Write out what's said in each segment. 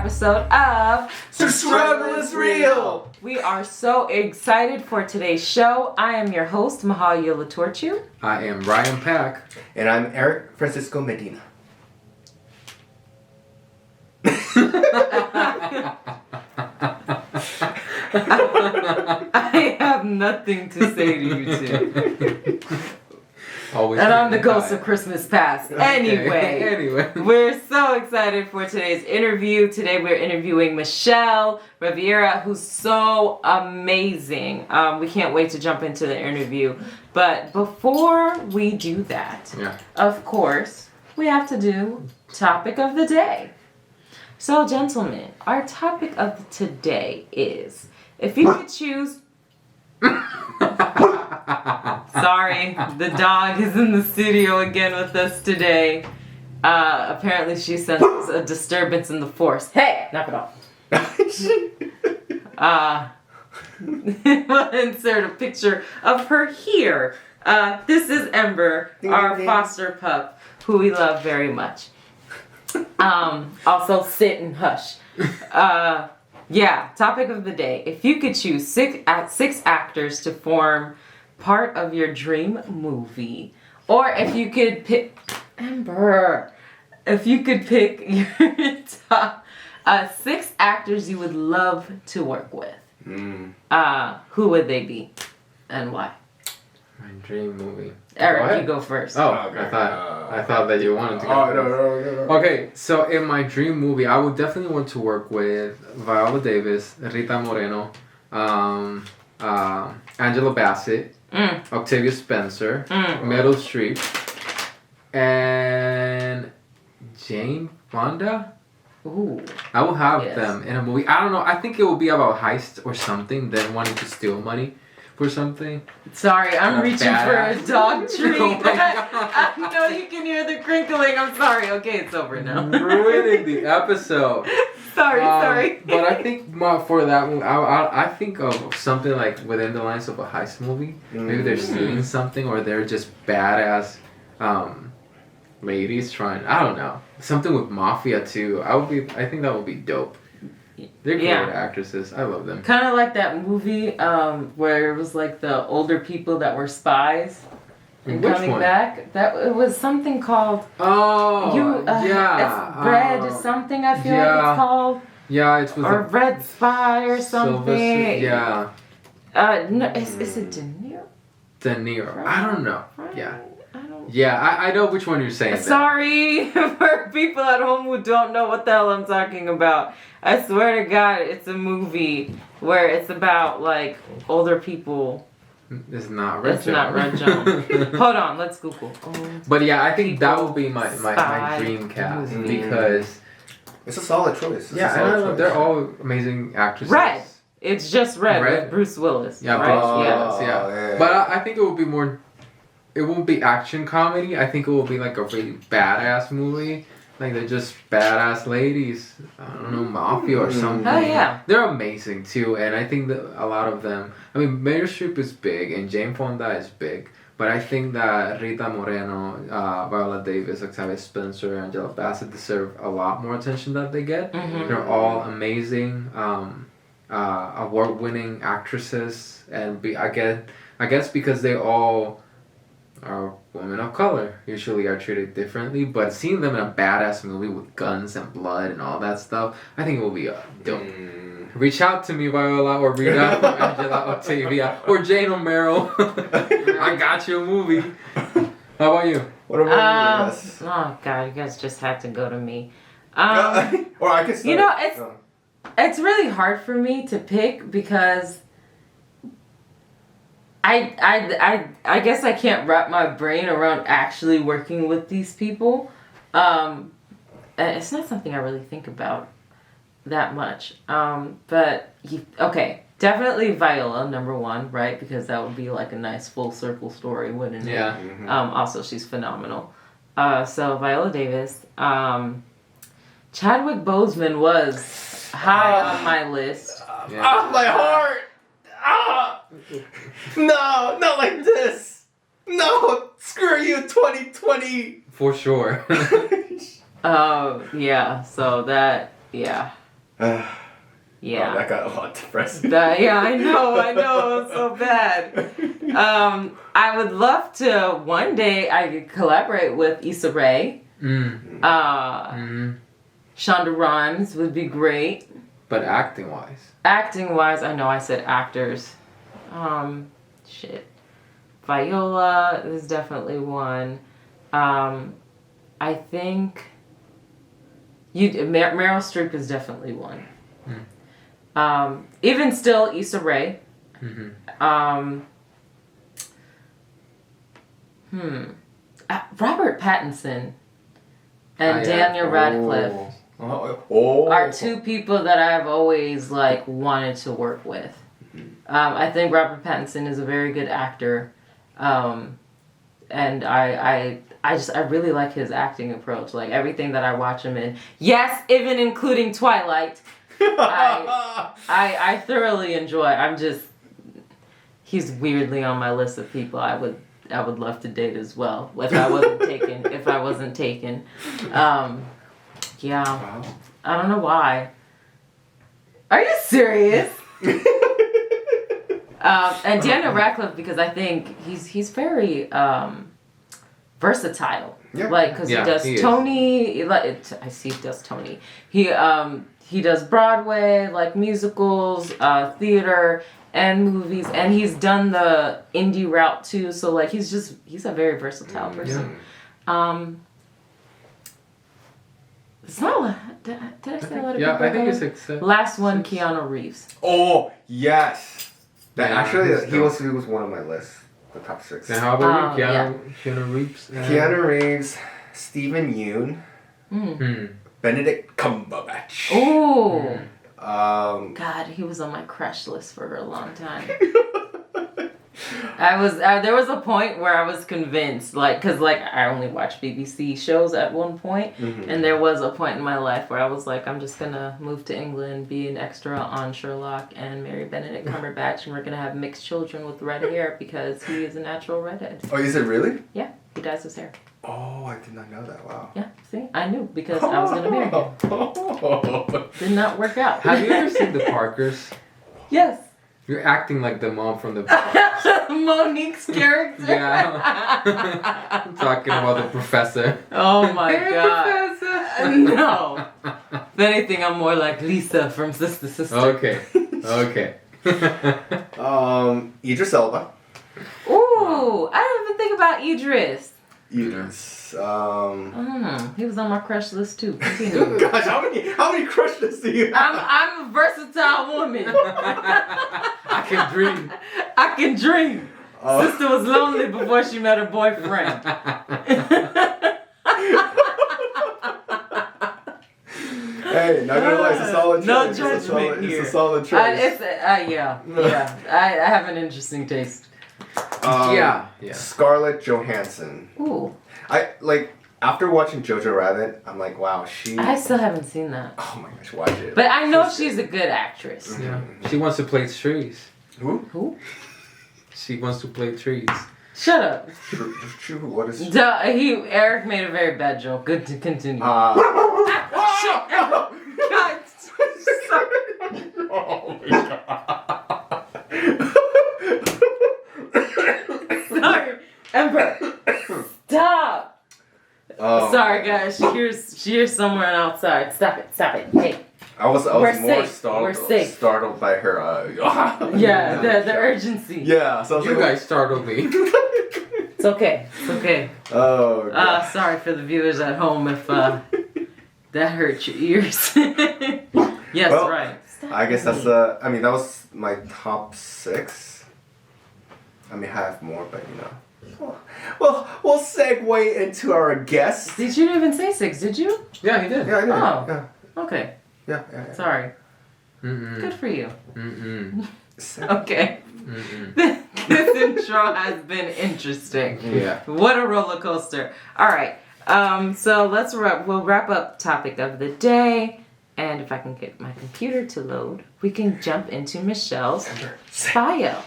episode of The Struggle is Real! We are so excited for today's show. I am your host, Mahalia Latorchu. I am Ryan Pack. And I'm Eric Francisco Medina. I have nothing to say to you two. Always And I'm the ghost of Christmas past. Anyway, we're so excited for today's interview. Today we're interviewing Michelle Riviera, who's so amazing. We can't wait to jump into the interview. But before we do that, of course, we have to do topic of the day. So, gentlemen, our topic of today is, if you could choose... Sorry, the dog is in the studio again with us today. Apparently she senses a disturbance in the force. Hey, knock it off. We'll insert a picture of her here. This is Ember, our foster pup, who we love very much. Also sit and hush. Yeah, topic of the day. If you could choose six actors to form part of your dream movie, or if you could pick Ember, if you could pick your top 6 actors you would love to work with, who would they be and why? My dream movie. Eric, you go first. Oh, okay. I thought that you wanted to go first. No. Okay, so in my dream movie, I would definitely want to work with Viola Davis, Rita Moreno, Angela Bassett, Octavia Spencer, Meryl Streep, and Jane Fonda. Ooh. I will have them in a movie. I don't know. I think it will be about heist or something, then wanting to steal money for something. Sorry, I'm reaching for a dog treat. Oh my God. I know you can hear the crinkling. I'm sorry. Okay, it's over now. Ruining the episode. Sorry. But I think for that one, I think of something like within the lines of a heist movie. Maybe they're stealing something, or they're just badass ladies trying. I don't know. Something with mafia too. I think that would be dope. They're great actresses. I love them. Kind of like that movie where it was like the older people that were spies and Which coming one? back. It was something called. It's Red something. I feel like it's called. Yeah, it's with or Red Spy or something. Yeah. No, is it De Niro? De Niro. Right. I don't know. Right. Yeah. I don't. Yeah, I know which one you're saying. Sorry for people at home who don't know what the hell I'm talking about. I swear to God, it's a movie where it's about like older people. It's not Red It's not Red Zone. Hold on, let's Google. But yeah, I think that People would be my spy dream cast movie. because It's a solid choice. they're all amazing actresses. Red. It's just Red with Bruce Willis. Yeah, right? Bruce Willis. Yeah. But I think it would be more. It won't be action comedy. I think it will be like a really badass movie. Like they're just badass ladies. I don't know, mafia or something. Oh yeah. They're amazing too, and I think that a lot of them. I mean, Meryl Streep is big, and Jane Fonda is big. But I think that Rita Moreno, Viola Davis, Octavia Spencer, Angela Bassett deserve a lot more attention that they get. Mm-hmm. They're all amazing, award-winning actresses, and I guess because they all are women of color, usually are treated differently. But seeing them in a badass movie with guns and blood and all that stuff, I think it will be dope. Reach out to me, Viola, or Rita, or Angela, Octavia, or Jane or Meryl. I got you a movie. How about you? What about you? Oh God, you guys just had to go to me. Or I can start. You know, it's really hard for me to pick because I guess I can't wrap my brain around actually working with these people. It's not something I really think about that much. But definitely Viola, number 1, right? Because that would be like a nice full circle story, wouldn't it? Yeah. Mm-hmm. Also, she's phenomenal. So Viola Davis. Chadwick Boseman was high on my list. My heart! No, not like this! No! Screw you, 2020! For sure. Yeah, so that, yeah. Yeah. Oh, that got a lot depressing. Yeah, I know, it's so bad. I would love to one day I could collaborate with Issa Rae. Shonda Rhimes would be great. But acting wise. Acting wise, I know I said actors. Shit. Viola is definitely one. I think Meryl Streep is definitely one. Even still, Issa Rae. Robert Pattinson and Daniel Radcliffe are two people that I've always like wanted to work with. I think Robert Pattinson is a very good actor, and I really like his acting approach. Like everything that I watch him in, yes, even including Twilight, I thoroughly enjoy. He's weirdly on my list of people I would love to date as well if I wasn't taken. Yeah. Wow. I don't know why. Are you serious? And Daniel Radcliffe, because I think he's very versatile. Yeah. Like, because he does Tony. I see he does Tony. He does Broadway, like musicals, theater, and movies, and he's done the indie route too. So like he's a very versatile person. It's not. Did I say a lot of people? Yeah, I think it's accepted. Last one, Keanu Reeves. Oh yes. That Yeah, actually, he's he was one of my lists. The top 6. And how about you? yeah. Keanu Reeves? Keanu Reeves, Stephen Yeun, Benedict Cumberbatch. Oh. God, he was on my crush list for a long time. There was a point where I was convinced, like, because like I only watched BBC shows at one point, and there was a point in my life where I was like, I'm just gonna move to England, be an extra on Sherlock, and marry Benedict Cumberbatch, and we're gonna have mixed children with red hair because he is a natural redhead. Oh, is it really? Yeah, he dyes his hair. Oh, I did not know that. Wow. Yeah, see, I knew because I was gonna marry him. Did not work out. Have you ever seen The Parkers? Yes. You're acting like the mom from The Parkers. Monique's character. Yeah. I'm talking about the professor. Oh my god. Professor. No. If anything, I'm more like Lisa from Sister Sister. Okay. Idris Elba. Ooh, I didn't even think about Idris. Idris. He was on my crush list too. Continue. Gosh, how many crushes do you have? I'm a versatile woman. I can dream. I can dream. Sister was lonely before she met her boyfriend. Hey, not gonna lie, it's a solid choice. No judgment here. It's a solid choice. Yeah. I have an interesting taste. Yeah. Scarlett Johansson. Ooh. After watching Jojo Rabbit, I'm like, wow, I still haven't seen that. Oh my gosh, watch it. But I know she's a good actress. Yeah. She wants to play trees. Who? She wants to play trees. Shut up. What is? Eric made a very bad joke. Good to continue. God. Oh my god. Sorry, Ember. Stop. Oh, sorry, guys. She hears somewhere outside. Stop it. Hey. I was We're more safe. startled by her. Yeah, the urgency. Yeah, so You guys startled me. It's okay. Oh. God. Sorry for the viewers at home if that hurt your ears. Yes, Well, right. I guess that was my top 6. I may have more, but Well, we'll segue into our guest. Did you even say 6? Did you? Yeah, he did. Yeah, I did. Oh. Yeah. Okay. Yeah. Sorry. Mm-mm. Good for you. Mm-mm. Okay. Mm-mm. This intro has been interesting. Yeah. What a roller coaster. All right. So we'll wrap up topic of the day. And if I can get my computer to load, we can jump into Michelle's bio.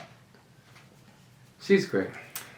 She's great.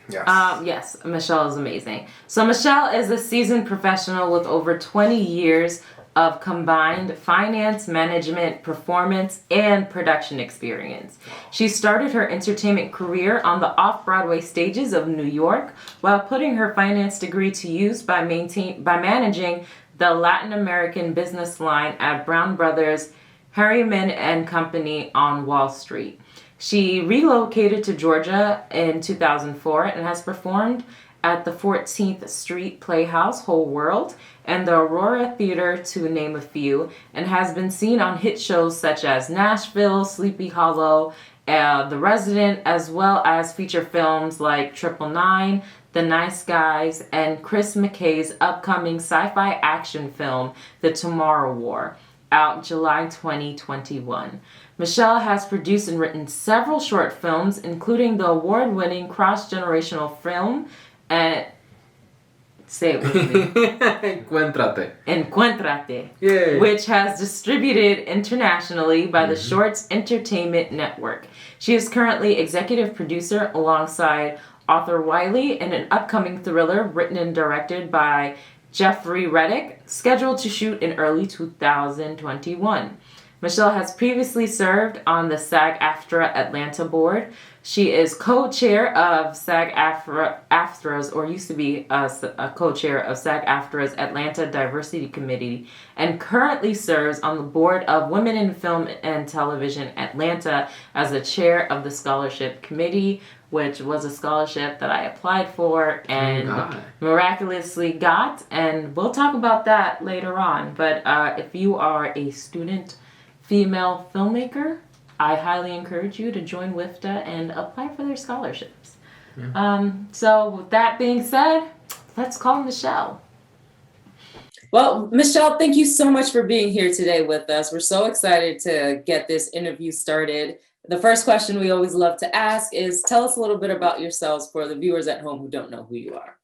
Yes. Yes, Michelle is amazing. So Michelle is a seasoned professional with over 20 years of combined finance, management, performance, and production experience. She started her entertainment career on the off-Broadway stages of New York while putting her finance degree to use by managing the Latin American business line at Brown Brothers Harriman and Company on Wall Street. She relocated to Georgia in 2004 and has performed at the 14th Street Playhouse Whole World and the Aurora Theater, to name a few, and has been seen on hit shows such as Nashville, Sleepy Hollow, The Resident, as well as feature films like 999, The Nice Guys, and Chris McKay's upcoming sci-fi action film, The Tomorrow War, out July 2021. Michelle has produced and written several short films, including the award-winning cross-generational film say it with me. Encuéntrate. Yay. Which has distributed internationally by the Shorts Entertainment Network. She is currently executive producer alongside Arthur Wiley in an upcoming thriller written and directed by Jeffrey Reddick, scheduled to shoot in early 2021. Michelle has previously served on the SAG-AFTRA Atlanta board. She is co-chair of SAG-AFTRA's, or used to be a co-chair of SAG-AFTRA's Atlanta Diversity Committee, and currently serves on the board of Women in Film and Television Atlanta as the chair of the Scholarship Committee, which was a scholarship that I applied for and miraculously got. And we'll talk about that later on. But if you are a student female filmmaker, I highly encourage you to join WIFTA and apply for their scholarships. Yeah. So with that being said, let's call Michelle. Well, Michelle, thank you so much for being here today with us. We're so excited to get this interview started. The first question we always love to ask is, tell us a little bit about yourselves for the viewers at home who don't know who you are.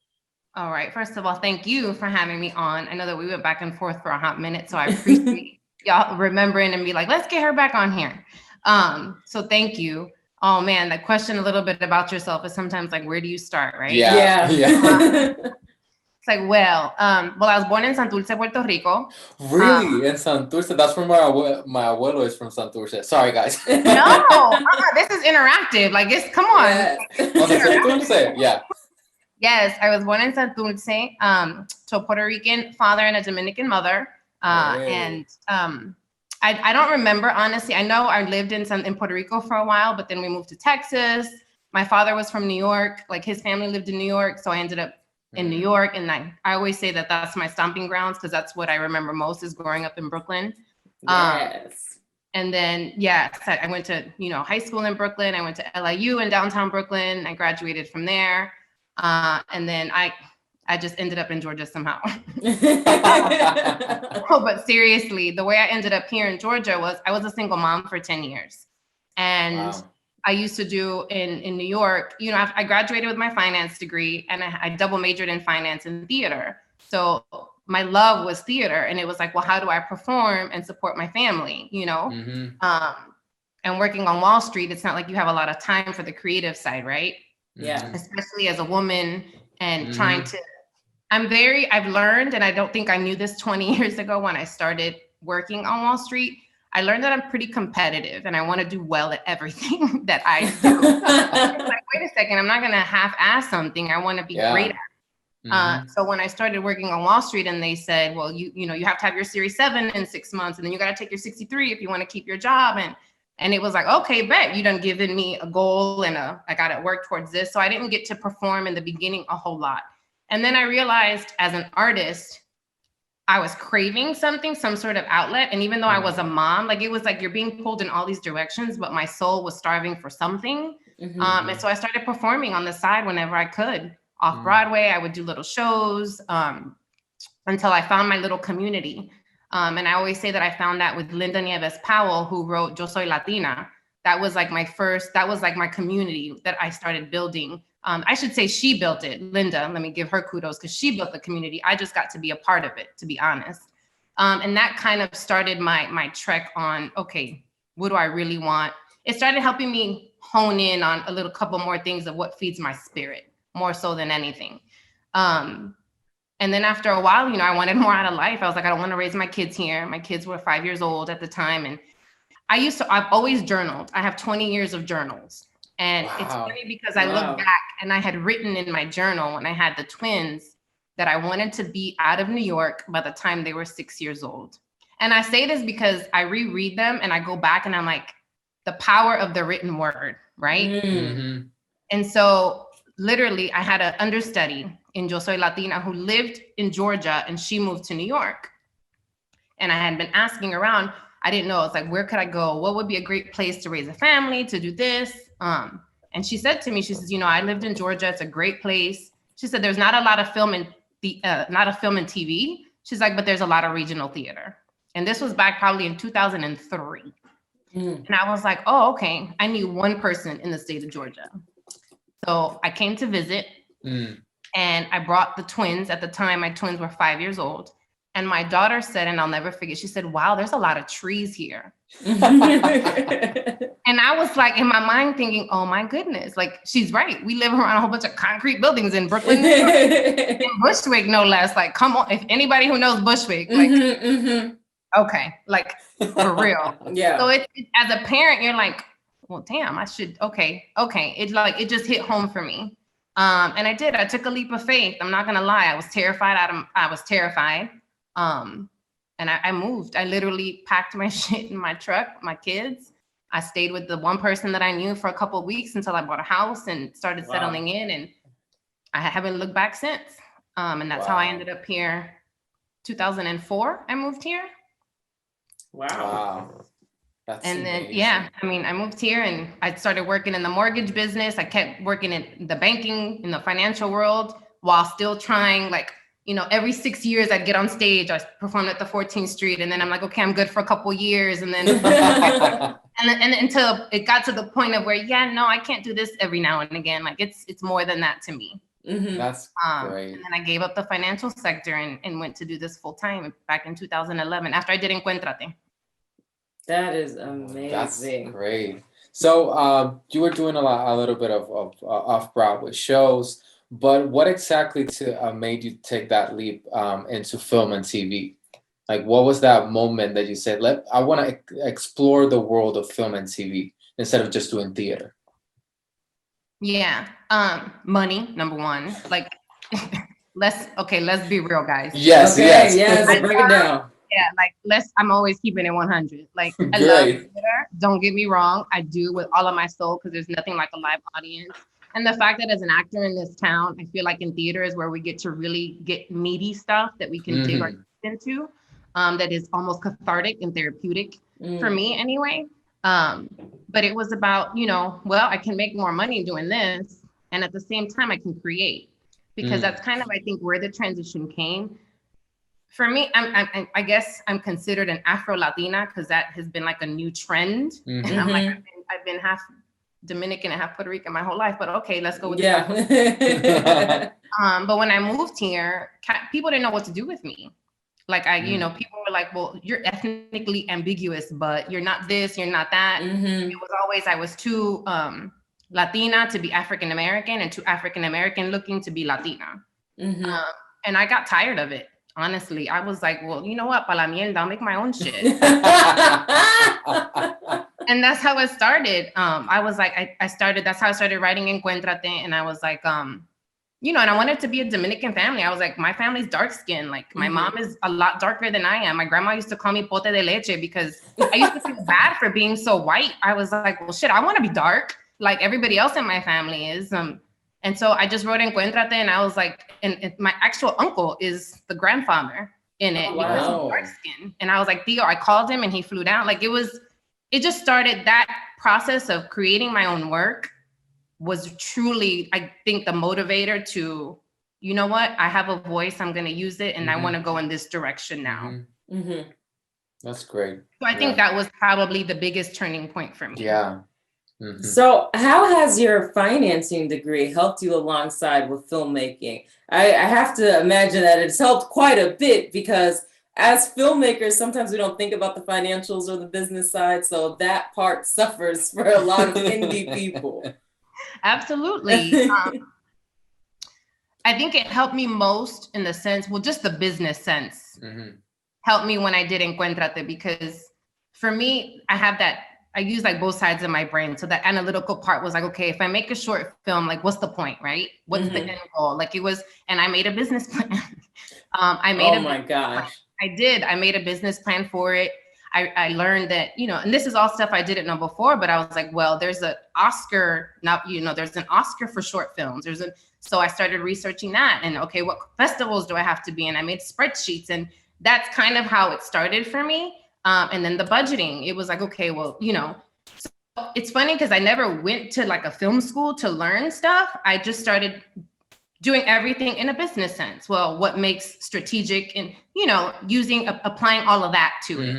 All right. First of all, thank you for having me on. I know that we went back and forth for a hot minute, so I appreciate y'all remembering and be like, let's get her back on here. So thank you. Oh man, that question a little bit about yourself is sometimes like, where do you start, right? Yeah. It's like, well, I was born in Santurce, Puerto Rico. Really? In Santurce? That's where my abuelo is from, Santurce. Sorry, guys. No, this is interactive. Like, come on. Santurce, yeah. Yes, I was born in Santurce to a Puerto Rican father and a Dominican mother. And I don't remember, honestly. I know I lived in Puerto Rico for a while, but then we moved to Texas. My father was from New York. Like, his family lived in New York. So I ended up in New York. And I always say that that's my stomping grounds, because that's what I remember most, is growing up in Brooklyn. Yes. And then, I went to, high school in Brooklyn. I went to LIU in downtown Brooklyn. I graduated from there. And then I just ended up in Georgia somehow. Oh, but seriously, the way I ended up here in Georgia was I was a single mom for 10 years. And I used to do in New York, I graduated with my finance degree, and I double majored in finance and theater. So my love was theater. And it was like, well, how do I perform and support my family, and working on Wall Street, it's not like you have a lot of time for the creative side, right? Yeah. Especially as a woman and trying to, I've learned, and I don't think I knew this 20 years ago when I started working on Wall Street, I learned that I'm pretty competitive and I want to do well at everything that I do. It's like, wait a second, I'm not going to half-ass something. I want to be great at it. So when I started working on Wall Street and they said, well, you have to have your Series 7 in 6 months, and then you got to take your 63 if you want to keep your job. And it was like, okay, bet, you done given me a goal and I got to work towards this. So I didn't get to perform in the beginning a whole lot. And then I realized as an artist, I was craving something, some sort of outlet. And even though I was a mom, like, it was like you're being pulled in all these directions, but my soul was starving for something. And so I started performing on the side whenever I could. Off Broadway, I would do little shows until I found my little community. And I always say that I found that with Linda Nieves Powell, who wrote Yo Soy Latina. That was like my community that I started building. I should say she built it. Linda, let me give her kudos, because she built the community. I just got to be a part of it, to be honest. And that kind of started my trek on, okay, what do I really want? It started helping me hone in on couple more things of what feeds my spirit, more so than anything. And then after a while, I wanted more out of life. I was like, I don't want to raise my kids here. My kids were 5 years old at the time. And I've always journaled. I have 20 years of journals. And it's funny because I look back and I had written in my journal when I had the twins that I wanted to be out of New York by the time they were 6 years old. And I say this because I reread them and I go back and I'm like, the power of the written word, right? Mm-hmm. And so literally I had an understudy in Yo Soy Latina who lived in Georgia and she moved to New York. And I had been asking around, I didn't know, it's like, where could I go? What would be a great place to raise a family, to do this? And she said to me, she says, I lived in Georgia. It's a great place. She said, there's not a lot of film and TV. She's like, but there's a lot of regional theater. And this was back probably in 2003. And I was like, oh, okay. I knew one person in the state of Georgia. So I came to visit and I brought the twins. At the time, my twins were 5 years old. And my daughter said, and I'll never forget, she said, wow, there's a lot of trees here. And I was like, in my mind thinking, oh my goodness, like she's right. We live around a whole bunch of concrete buildings in Brooklyn, New York, in Bushwick, no less. Like, come on, if anybody who knows Bushwick, like, okay, like for real. Yeah. So it, as a parent, you're like, well, damn, I should, okay. It just hit home for me. And I did, I took a leap of faith. I'm not gonna lie. I was terrified. And I moved. I literally packed my shit in my truck, my kids. I stayed with the one person that I knew for a couple of weeks until I bought a house and started settling in. And I haven't looked back since. And that's how I ended up here. 2004, I moved here. Wow. That's and then, amazing. I moved here and I started working in the mortgage business. I kept working in the banking, in the financial world, while still trying, like, every 6 years I'd get on stage. I performed at the 14th Street, and then I'm like, okay, I'm good for a couple years, and then and until it got to the point of where, I can't do this every now and again. Like it's more than that to me. That's great. And then I gave up the financial sector and went to do this full time back in 2011 after I did Encuéntrate. That is amazing. That's great. So you were doing a little bit of off-Broadway shows. But what exactly made you take that leap into film and TV? Like, what was that moment that you said, I want to explore the world of film and TV instead of just doing theater? Yeah. Money, number one. Like, let's be real, guys. Yes. Break it down. Yeah, like I'm always keeping it 100. Like, I love theater. Don't get me wrong. I do with all of my soul because there's nothing like a live audience. And the fact that as an actor in this town, I feel like in theater is where we get to really get meaty stuff that we can dig our teeth into, that is almost cathartic and therapeutic for me anyway. But it was about, I can make more money doing this. And at the same time, I can create, because that's kind of, I think, where the transition came. For me, I guess I'm considered an Afro-Latina because that has been like a new trend. And I'm like, I've been half Dominican and half Puerto Rican my whole life, but okay, let's go with that. But when I moved here, people didn't know what to do with me. Like people were like, well, you're ethnically ambiguous, but you're not this, you're not that. It was always, I was too Latina to be African-American and too African-American looking to be Latina. And I got tired of it. Honestly, I was like, well, you know what? Pa la mierda, I'll make my own shit. And that's how it started. I was like, that's how I started writing Encuéntrate. And I was like, and I wanted to be a Dominican family. I was like, my family's dark skinned. Like my mom is a lot darker than I am. My grandma used to call me pote de leche because I used to feel bad for being so white. I was like, well, shit, I want to be dark like everybody else in my family is. And so I just wrote Encuéntrate, and I was like, and my actual uncle is the grandfather in it because he's dark skinned. And I was like, Theo, I called him and he flew down. Like it just started, that process of creating my own work was truly, I think, the motivator to, you know what, I have a voice, I'm going to use it, and I want to go in this direction now. That's great. So I think that was probably the biggest turning point for me. Yeah. So how has your financing degree helped you alongside with filmmaking? I have to imagine that it's helped quite a bit, because as filmmakers, sometimes we don't think about the financials or the business side. So that part suffers for a lot of indie people. Absolutely. I think it helped me most in the sense, well, just the business sense helped me when I did Encuéntrate, because for me, I use like both sides of my brain. So that analytical part was like, okay, if I make a short film, like what's the point, right? What's the end goal? Like it was, and I made a business plan. I made a business plan for it. I learned that, and this is all stuff I didn't know before, but I was like, well, there's an Oscar, there's an Oscar for short films. So I started researching that, and okay, what festivals do I have to be in? I made spreadsheets, and that's kind of how it started for me. And then the budgeting, it was like, okay, well, so it's funny because I never went to like a film school to learn stuff. I just started doing everything in a business sense. Well, what makes strategic, and, applying all of that to it.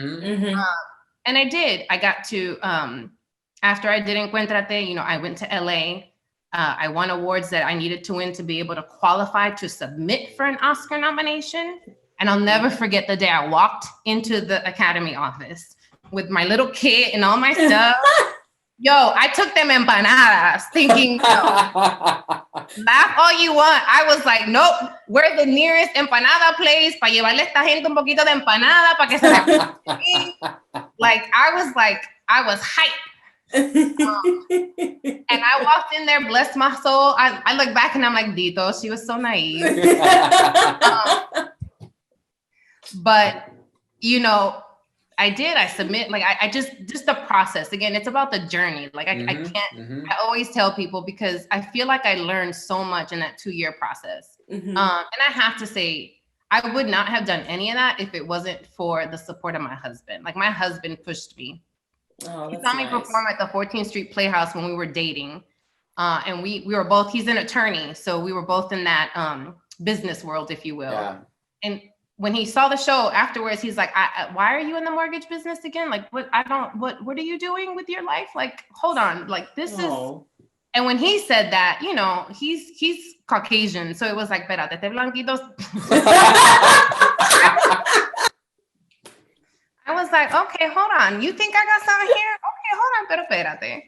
And I did. I got to, after I did Encuéntrate, I went to LA. I won awards that I needed to win to be able to qualify to submit for an Oscar nomination. And I'll never forget the day I walked into the Academy office with my little kit and all my stuff. Yo, I took them empanadas thinking, laugh all you want. I was like, nope, we're the nearest empanada place para llevarle esta gente un poquito de empanada para que se la Like, I was hyped. And I walked in there, bless my soul. I look back and I'm like, Dito, she was so naive. But, I submit, like, I just the process. Again, it's about the journey. Like, I can't, I always tell people, because I feel like I learned so much in that 2-year process. And I have to say, I would not have done any of that if it wasn't for the support of my husband. Like, my husband pushed me. He saw me perform at the 14th Street Playhouse when we were dating. And we were both, he's an attorney. So we were both in that business world, if you will. Yeah. And when he saw the show afterwards, he's like, why are you in the mortgage business again? Like, what are you doing with your life? Like, hold on, like this is, and when he said that, he's Caucasian. So it was like, espérate, te blanquitos. I was like, okay, hold on. You think I got something here? Okay, hold on, pero espérate.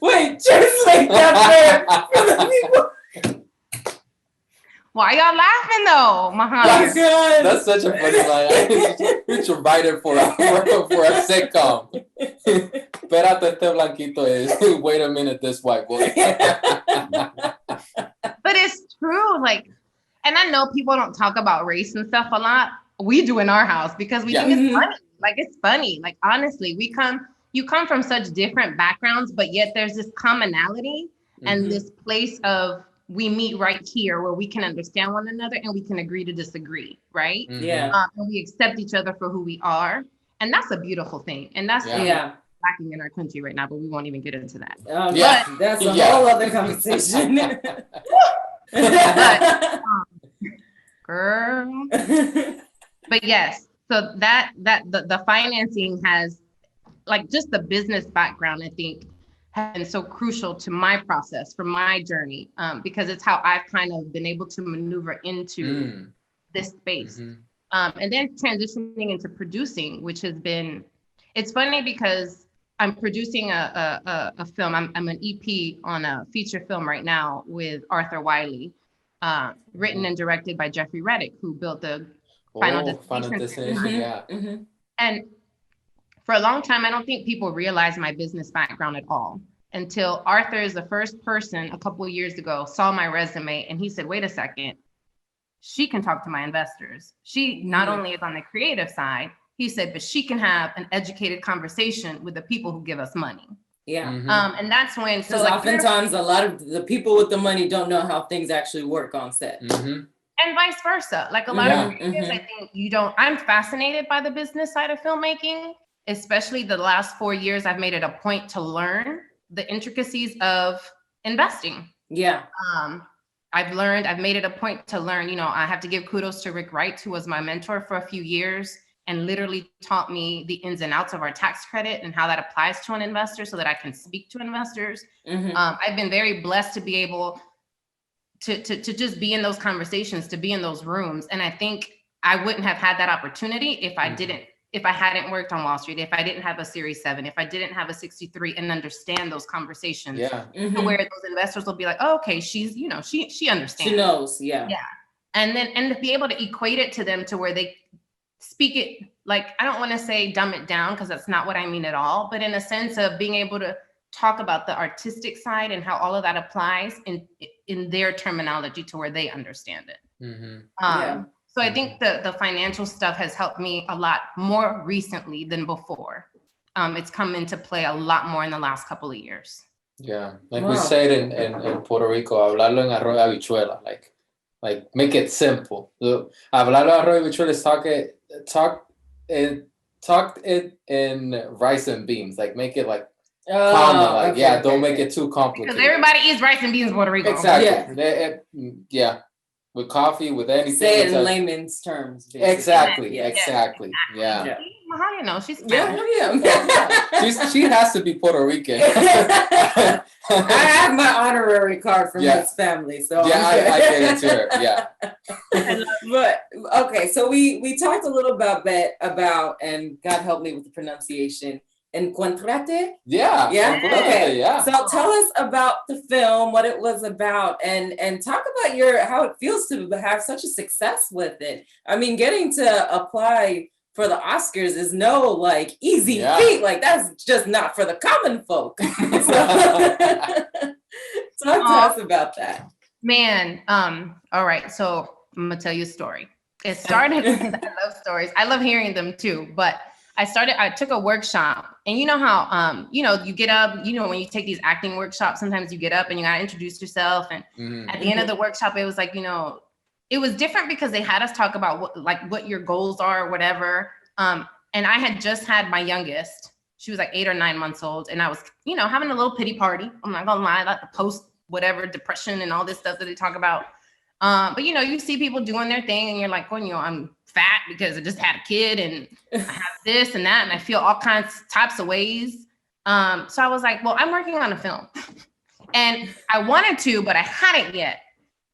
Wait, translate that for the people. Why y'all laughing though, Muhammad? That's such a funny line. You should write it for a sitcom. Espérate, este blanquito is. Wait a minute, this white boy. But it's true, like, and I know people don't talk about race and stuff a lot. We do in our house because we think it's funny. Like, it's funny. Like, honestly, you come from such different backgrounds, but yet there's this commonality and this place of, we meet right here where we can understand one another and we can agree to disagree, right? Yeah. And we accept each other for who we are. And that's a beautiful thing. And that's lacking in our country right now, but we won't even get into that. That's a whole other conversation. Girl. But yes, so that the financing has, like, just the business background, I think, has been so crucial to my process, for my journey, because it's how I've kind of been able to maneuver into this space. And then transitioning into producing, which has been, it's funny because I'm producing a film. I'm an EP on a feature film right now with Arthur Wiley, written and directed by Jeffrey Reddick, who built the Final Destination. And for a long time, I don't think people realize my business background at all, until Arthur is the first person a couple of years ago saw my resume and he said, wait a second, she can talk to my investors. She not only is on the creative side, he said, but she can have an educated conversation with the people who give us money. Yeah. And that's when, so like, oftentimes a lot of the people with the money don't know how things actually work on set. And vice versa. Like, a lot of creatives, I think I'm fascinated by the business side of filmmaking, especially the last 4 years. I've made it a point to learn the intricacies of investing. Yeah. I've made it a point to learn, I have to give kudos to Rick Wright, who was my mentor for a few years and literally taught me the ins and outs of our tax credit and how that applies to an investor so that I can speak to investors. I've been very blessed to be able to just be in those conversations, to be in those rooms. And I think I wouldn't have had that opportunity if I didn't if I hadn't worked on Wall Street, if I didn't have a Series 7, if I didn't have a 63 and understand those conversations, Yeah. to where those investors will be like, oh, okay, she's, you know, she understands. She knows, yeah. And then, and to be able to equate it to them to where they speak it, like, I don't want to say dumb it down, because that's not what I mean at all, but in a sense of being able to talk about the artistic side and how all of that applies in their terminology to where they understand it. So I think the financial stuff has helped me a lot more recently than before. It's come into play a lot more in the last couple of years. Yeah, like we said in Puerto Rico, hablarlo en arroz y habichuela, like make it simple. Hablarlo en arroz y habichuela is talk it in rice and beans. Like make it like common. Like don't make it too complicated. Because everybody eats rice and beans in Puerto Rico. Exactly. Yeah. With coffee, with anything. Say it in layman's terms. Basically. Exactly. Yeah. How do you know? She's She has to be Puerto Rican. I have my honorary card from his family, so I get it to her. Yeah. But okay, so we talked a little about, and God help me with the pronunciation, Encuéntrate. Yeah. Okay. Yeah. So tell us about the film, what it was about, and talk about how it feels to have such a success with it. I mean, getting to apply for the Oscars is no like easy feat. Like that's just not for the common folk. So talk to us about that. Man, all right. So I'm gonna tell you a story. It started. I love stories. I love hearing them too. But I took a workshop, and you know how you get up, when you take these acting workshops, sometimes you get up and you gotta introduce yourself. And at the end of the workshop, it was like, it was different because they had us talk about what your goals are or whatever. And I had just had my youngest. She was like 8 or 9 months old, and I was, having a little pity party. I'm not gonna lie, like the post whatever depression and all this stuff that they talk about. But you see people doing their thing, and you're like, well, I'm fat because I just had a kid, and I have this and that, and I feel all types of ways. So I was like, well, I'm working on a film, and I wanted to, but I hadn't yet.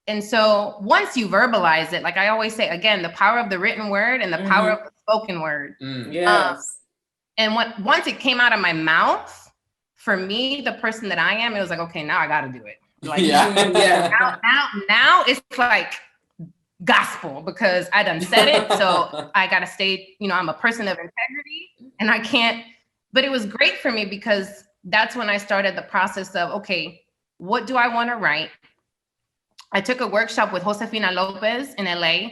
And so once you verbalize it, like I always say, again, the power of the written word and the power of the spoken word. Yes. And once it came out of my mouth, for me, the person that I am, it was like, okay, now I got to do it. Like, now it's like gospel, because I done said it. So I got to stay, I'm a person of integrity, and I can't, but it was great for me because that's when I started the process of, okay, what do I want to write? I took a workshop with Josefina Lopez in LA,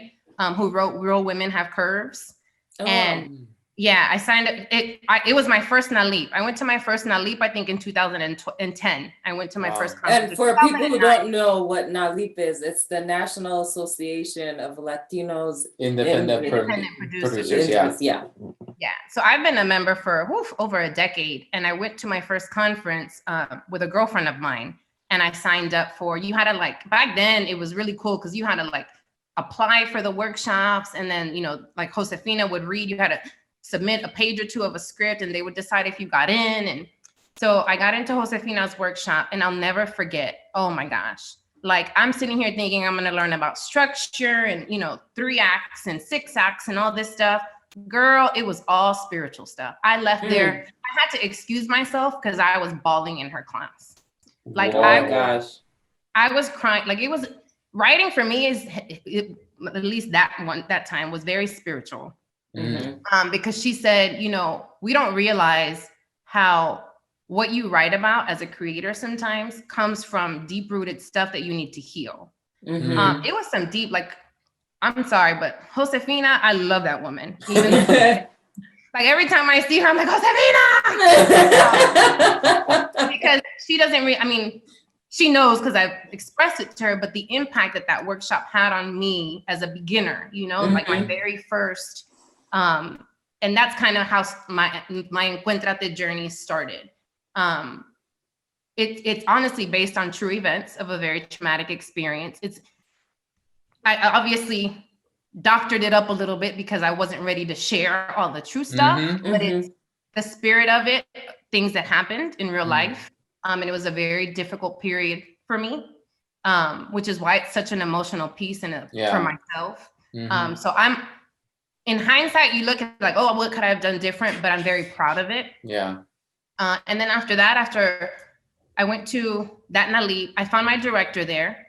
who wrote Real Women Have Curves. And I signed it. It was my first NALIP. I went to my first NALIP, I think in 2010. I went to my first conference. And for people who don't know what NALIP is, it's the National Association of Latinos Independent Producers. Yeah. So I've been a member for over a decade. And I went to my first conference with a girlfriend of mine. And I signed up you had to back then it was really cool because you had to apply for the workshops, and then, like Josefina would read, you had to submit a page or two of a script, and they would decide if you got in. And so I got into Josefina's workshop, and I'll never forget, oh my gosh, I'm sitting here thinking I'm going to learn about structure and, 3 acts and 6 acts and all this stuff. Girl, it was all spiritual stuff. I left there. I had to excuse myself because I was bawling in her class. I was crying. It was writing for me at least that time was very spiritual. Because she said, we don't realize how what you write about as a creator sometimes comes from deep rooted stuff that you need to heal. It was some deep, I'm sorry, but Josefina, I love that woman. Even every time I see her, I'm like, Josefina! Because she doesn't she knows because I've expressed it to her, but the impact that workshop had on me as a beginner, my very first, and that's kind of how my Encuéntrate journey started. It's honestly based on true events of a very traumatic experience. I obviously doctored it up a little bit because I wasn't ready to share all the true stuff, but it's the spirit of it, things that happened in real life. And it was a very difficult period for me, which is why it's such an emotional piece for myself. So in hindsight, you look at like, oh, what could I have done different? But I'm very proud of it. Yeah. And then after that, after I went to that Nalit, I found my director there,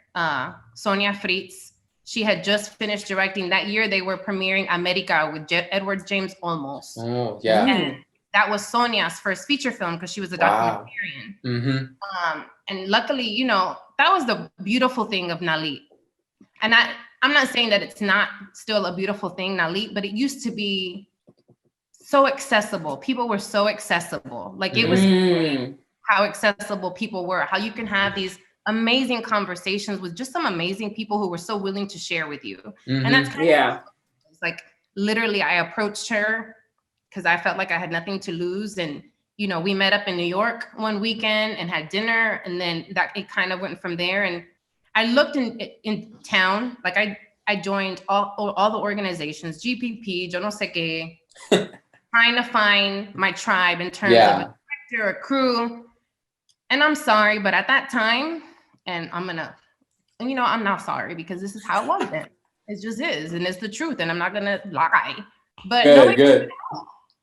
Sonia Fritz. She had just finished directing that year. They were premiering America with Edward James Olmos. Oh, yeah. And that was Sonia's first feature film because she was a documentarian. Mm-hmm. And luckily, you know, that was the beautiful thing of Nalit. And I'm not saying that it's not still a beautiful thing, Nalit, but it used to be so accessible. People were so accessible. Like it was how accessible people were, how you can have these amazing conversations with just some amazing people who were so willing to share with you. Mm-hmm. And that's kind of like literally I approached her because I felt like I had nothing to lose. And, you know, we met up in New York one weekend and had dinner. And then that it kind of went from there. And I looked in town, like I joined all the organizations, GPP, Yo no sé qué, trying to find my tribe in terms of a director, a crew. And I'm sorry, but at that time, and I'm not sorry because this is how it was then. It just is, and it's the truth, and I'm not gonna lie. But good.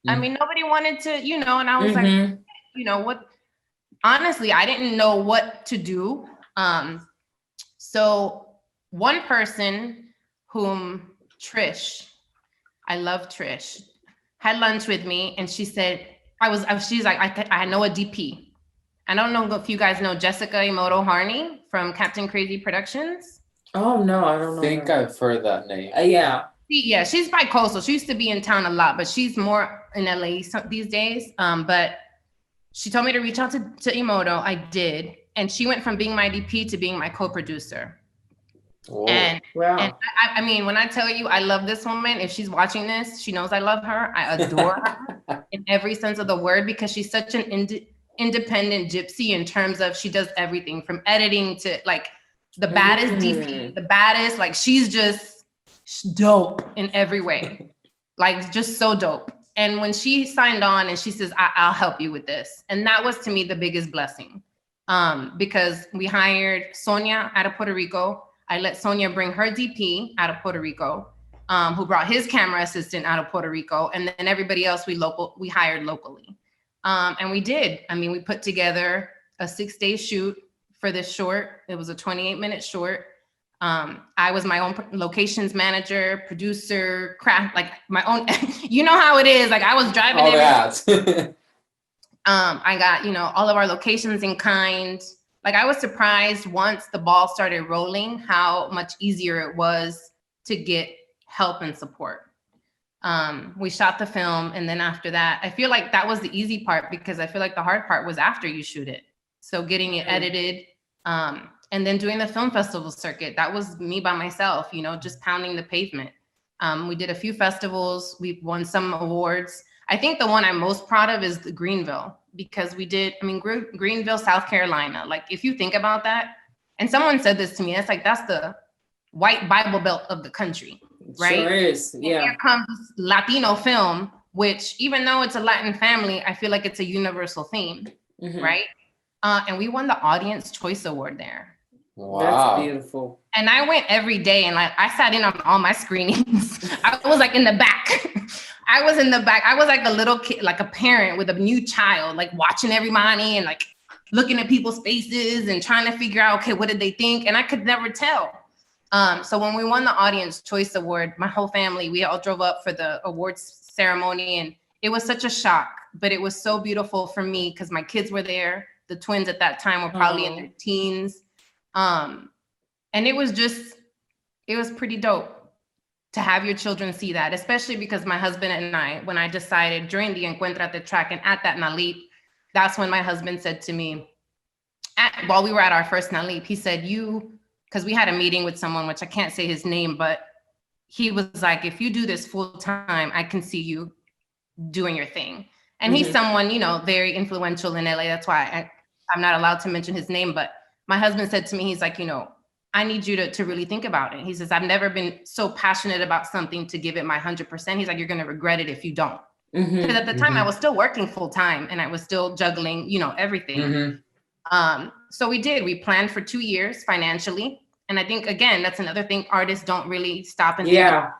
I mean, nobody wanted to, you know, and I was like, you know what? Honestly, I didn't know what to do. So one person whom I love Trish, had lunch with me, and she said, she's like, I know a DP. I don't know if you guys know Jessica Emoto Harney from Captain Crazy Productions. Oh no, I don't know. I think I've heard that name. Yeah. Yeah, she's bi-coastal. She used to be in town a lot, but she's more in LA these days. But she told me to reach out to Emoto. I did. And she went from being my DP to being my co-producer. Whoa. And, wow. And I mean, when I tell you I love this woman, if she's watching this, she knows I love her. I adore her in every sense of the word because she's such an independent gypsy in terms of she does everything from editing to like the baddest DP, the baddest, like she's just dope in every way, like just so dope. And when she signed on and she says, I'll help you with this. And that was to me the biggest blessing because we hired Sonia out of Puerto Rico. I let Sonia bring her DP out of Puerto Rico, who brought his camera assistant out of Puerto Rico. And then everybody else we hired locally. And we did. I mean, we put together a 6-day shoot for this short. It was a 28-minute short. I was my own locations manager, producer, craft, like my own, you know how it is. Like I was driving all that. I got, you know, all of our locations in kind. Like I was surprised once the ball started rolling, how much easier it was to get help and support. We shot the film. And then after that, I feel like that was the easy part because I feel like the hard part was after you shoot it. So getting it edited, and then doing the film festival circuit, that was me by myself, you know, just pounding the pavement. We did a few festivals. We won some awards. I think the one I'm most proud of is the Greenville because we did, I mean, Greenville, South Carolina. Like if you think about that, and someone said this to me, it's like, that's the white Bible Belt of the country, right? Sure is, yeah. And here comes Latino film, which even though it's a Latin family, I feel like it's a universal theme, right? And we won the Audience Choice Award there. Wow. That's beautiful. And I went every day and like I sat in on all my screenings. I was like in the back. I was in the back. I was like a little kid, like a parent with a new child, like watching everybody and like looking at people's faces and trying to figure out, okay, what did they think? And I could never tell. So when we won the Audience Choice Award, my whole family, we all drove up for the awards ceremony and it was such a shock, but it was so beautiful for me because my kids were there. The twins at that time were probably in their teens. And it was pretty dope to have your children see that, especially because my husband and I, when I decided during the Encuentrate track and at that Nalit, that's when my husband said to me, while we were at our first Nalit, he said, because we had a meeting with someone, which I can't say his name, but he was like, if you do this full time, I can see you doing your thing. And he's someone, you know, very influential in LA. That's why I'm not allowed to mention his name, but my husband said to me, he's like, you know, I need you to really think about it. He says, I've never been so passionate about something to give it my 100%. He's like, you're going to regret it if you don't. Because at the time I was still working full time and I was still juggling, you know, everything. So we planned for 2 years financially. And I think, again, that's another thing artists don't really stop and think about.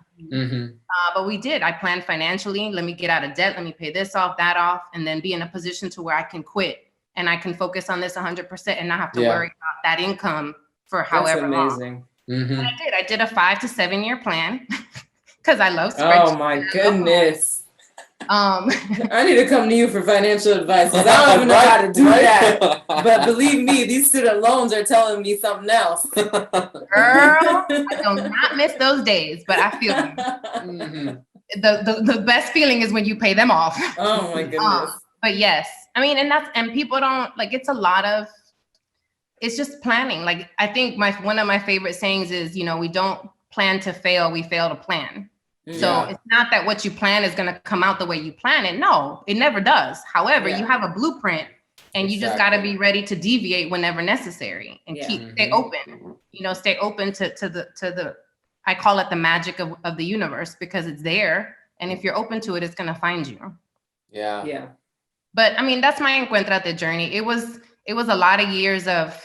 But we did. I planned financially. Let me get out of debt. Let me pay this off, that off, and then be in a position to where I can quit and I can focus on this 100% and not have to worry about that income for however long. And I did. I did a 5 to 7 year plan because I love spreadsheets. Oh my goodness. I need to come to you for financial advice because I don't even know how to do that. But believe me, these student loans are telling me something else. Girl, I do not miss those days, but I feel the best feeling is when you pay them off. Oh my goodness. But yes, I mean, and people don't like, it's a lot of, it's just planning. Like, I think one of my favorite sayings is, we don't plan to fail, we fail to plan. So it's not that what you plan is going to come out the way you plan it. No, it never does. However, you have a blueprint and you just got to be ready to deviate whenever necessary and stay open, stay open to the, I call it the magic of the universe because it's there. And if you're open to it, it's going to find you. Yeah. Yeah. But I mean, that's my Encuentrate journey. It was a lot of years of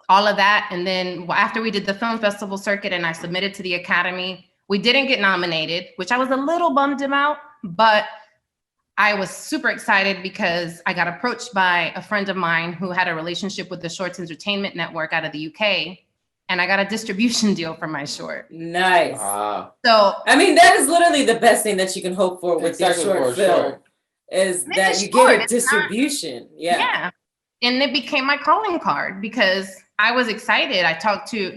all of that. And then after we did the film festival circuit and I submitted to the Academy, we didn't get nominated, which I was a little bummed about, but I was super excited because I got approached by a friend of mine who had a relationship with the Shorts Entertainment Network out of the UK, and I got a distribution deal for my short. Nice. So, I mean, that is literally the best thing that you can hope for with your short film, is that you get a distribution. Yeah. And it became my calling card because I was excited. I talked to,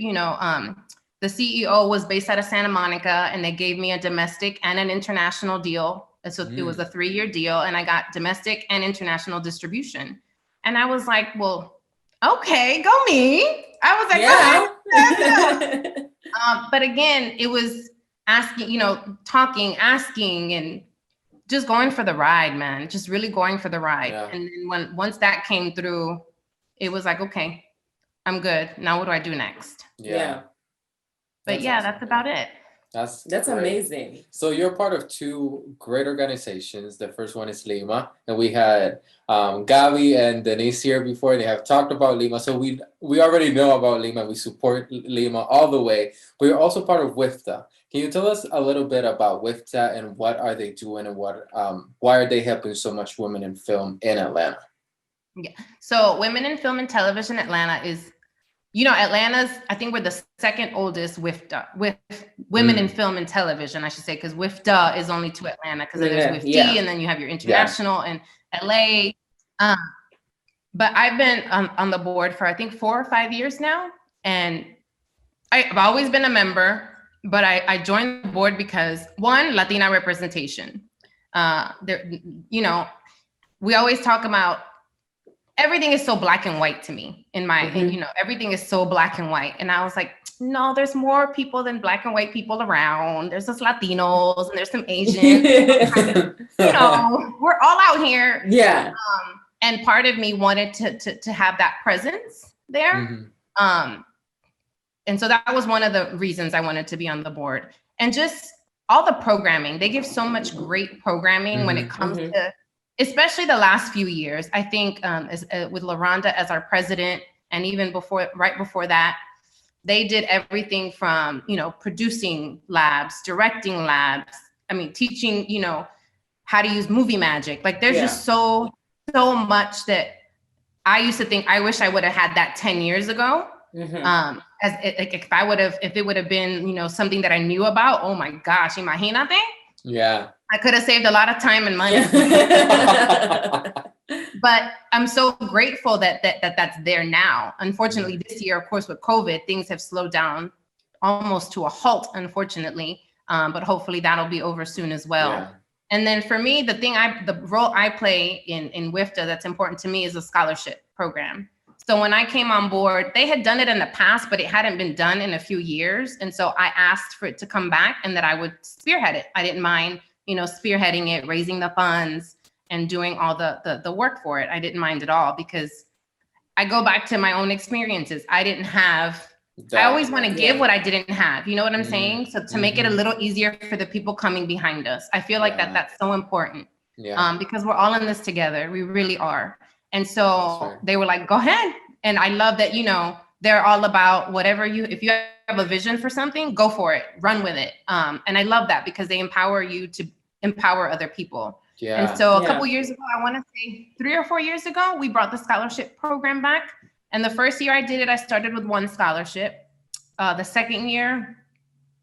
the CEO was based out of Santa Monica, and they gave me a domestic and an international deal. So it was a 3-year deal, and I got domestic and international distribution. And I was like, well, okay, go me. I was like, but again, it was asking, asking, and just going for the ride, man. Just really going for the ride. Yeah. And then once that came through, it was like, okay, I'm good. Now what do I do next? Yeah. But that's about it. That's amazing. So you're part of 2 great organizations. The first one is Lima, and we had Gabby and Denise here before. They have talked about Lima, so we already know about Lima. We support Lima all the way. But you're also part of WIFTA. Can you tell us a little bit about WIFTA and what are they doing and why are they helping so much women in film in Atlanta? Yeah. So Women in Film and Television Atlanta is, Atlanta's, I think we're the second oldest WIFTA, with women in film and television, I should say, because WIFTA is only to Atlanta, because then there's WIFT, and then you have your international and LA. But I've been on the board for, I think, 4 or 5 years now. And I've always been a member, but I joined the board because, one, Latina representation. We always talk about, everything is so black and white to me everything is so black and white. And I was like, no, there's more people than black and white people around. There's us Latinos and there's some Asians. We're all out here. Yeah. And part of me wanted to have that presence there. And so that was one of the reasons I wanted to be on the board. And just all the programming, they give so much great programming when it comes to, especially the last few years. I think with LaRonda as our president, and even right before that, they did everything from, producing labs, directing labs. I mean, teaching, how to use movie magic. Like there's just so much that I used to think I wish I would have had that 10 years ago. If it would have been, something that I knew about, oh my gosh, imagínate. Yeah. I could have saved a lot of time and money. But I'm so grateful that that's there now. Unfortunately, this year, of course, with COVID, things have slowed down almost to a halt, unfortunately. But hopefully that'll be over soon as well. Yeah. And then for me, the role I play in WIFTA that's important to me is a scholarship program. So when I came on board, they had done it in the past, but it hadn't been done in a few years. And so I asked for it to come back and that I would spearhead it. I didn't mind, spearheading it, raising the funds, and doing all the work for it. I didn't mind at all because I go back to my own experiences. I didn't have, I always want to give what I didn't have. You know what I'm saying? So to make it a little easier for the people coming behind us, I feel like that's so important. Yeah. Because we're all in this together. We really are. And so they were like, go ahead. And I love that, they're all about whatever if you have a vision for something, go for it, run with it. And I love that because they empower you to empower other people. Yeah. And so a couple years ago, I want to say 3 or 4 years ago, we brought the scholarship program back. And the first year I did it, I started with 1 scholarship. The second year,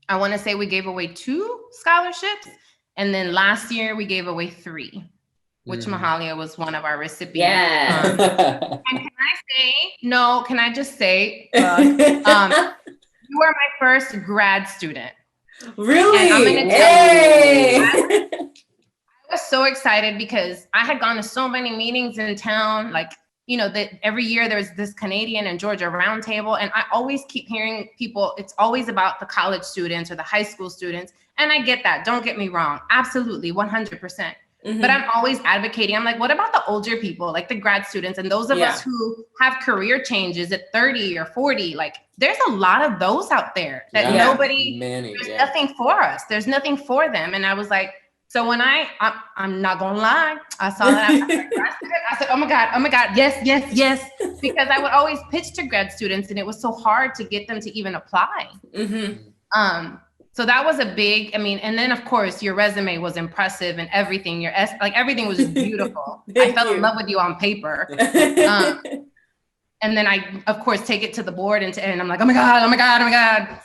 I want to say we gave away 2 scholarships. And then last year we gave away 3, which Mahalia was one of our recipients. Yeah. And can I just say, you are my first grad student. Really? And I'm gonna tell you, I was so excited because I had gone to so many meetings in town, like, that every year there's this Canadian and Georgia roundtable. And I always keep hearing people, it's always about the college students or the high school students. And I get that, don't get me wrong, absolutely, 100%. But I'm always advocating. I'm like, what about the older people, like the grad students and those of us who have career changes at 30 or 40? Like, there's a lot of those out there that there's nothing for us. There's nothing for them. And I was like, so when I'm not gonna lie, I saw that I said, oh my God, yes. Because I would always pitch to grad students and it was so hard to get them to even apply. So that was a big, and then of course your resume was impressive and everything. Everything was just beautiful. I fell in love with you on paper. And then I, of course, take it to the board and I'm like, oh my God.